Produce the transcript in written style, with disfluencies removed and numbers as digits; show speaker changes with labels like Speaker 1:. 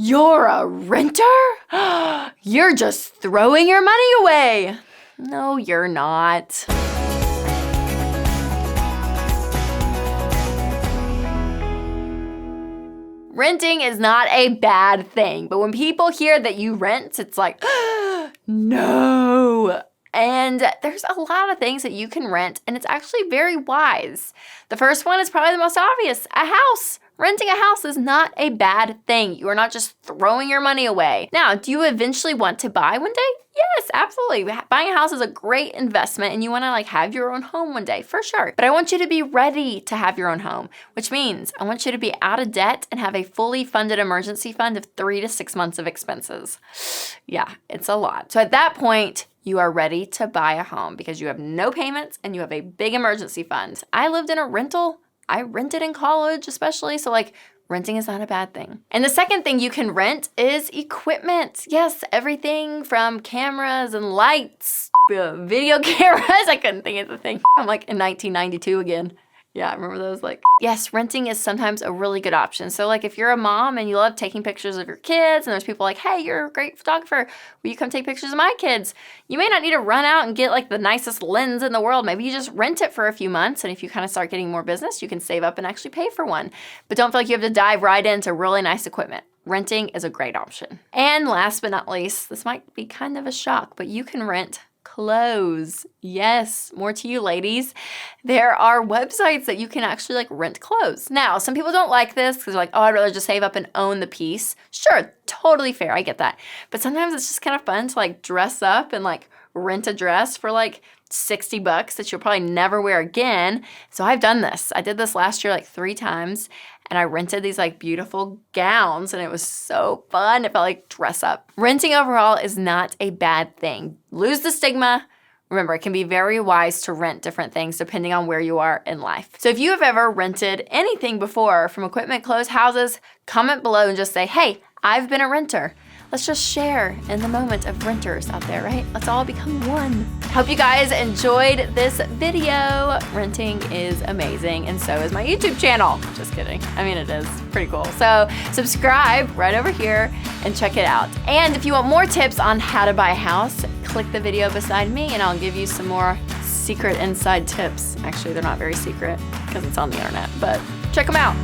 Speaker 1: You're a renter? You're just throwing your money away. No, you're not. Renting is not a bad thing, but when people hear that you rent, it's like, no. And there's a lot of things that you can rent, and it's actually very wise. The first one is probably the most obvious, a house. Renting a house is not a bad thing. You are not just throwing your money away. Now, do you eventually want to buy one day? Yes, absolutely. Buying a house is a great investment and you want to have your own home one day, for sure. But I want you to be ready to have your own home, which means I want you to be out of debt and have a fully funded emergency fund of 3 to 6 months of expenses. Yeah, it's a lot. So at that point, you are ready to buy a home because you have no payments and you have a big emergency fund. I lived in a rental. I rented in college especially, so renting is not a bad thing. And the second thing you can rent is equipment. Yes, everything from cameras and lights, video cameras. I couldn't think of the thing. I'm in 1992 again. Yeah, I remember those yes, renting is sometimes a really good option. So if you're a mom and you love taking pictures of your kids and there's people hey, you're a great photographer, will you come take pictures of my kids? You may not need to run out and get the nicest lens in the world. Maybe you just rent it for a few months, and if you kind of start getting more business, you can save up and actually pay for one. But don't feel like you have to dive right into really nice equipment. Renting is a great option. And last but not least, this might be kind of a shock, but you can rent clothes. Yes, more to you ladies. There are websites that you can actually rent clothes. Now, some people don't like this because they're oh, I'd rather just save up and own the piece. Sure, totally fair, I get that. But sometimes it's just kind of fun to dress up and rent a dress for $60 that you'll probably never wear again. So I've done this. I did this last year 3 times. And I rented these beautiful gowns and it was so fun. It felt like dress up. Renting overall is not a bad thing. Lose the stigma. Remember, it can be very wise to rent different things depending on where you are in life. So if you have ever rented anything before, from equipment, clothes, houses, comment below and just say, hey, I've been a renter. Let's just share in the moment of renters out there, right? Let's all become one. Hope you guys enjoyed this video. Renting is amazing, and so is my YouTube channel. Just kidding. I mean, it is pretty cool. So subscribe right over here and check it out. And if you want more tips on how to buy a house, click the video beside me and I'll give you some more secret inside tips. Actually, they're not very secret because it's on the internet, but check them out.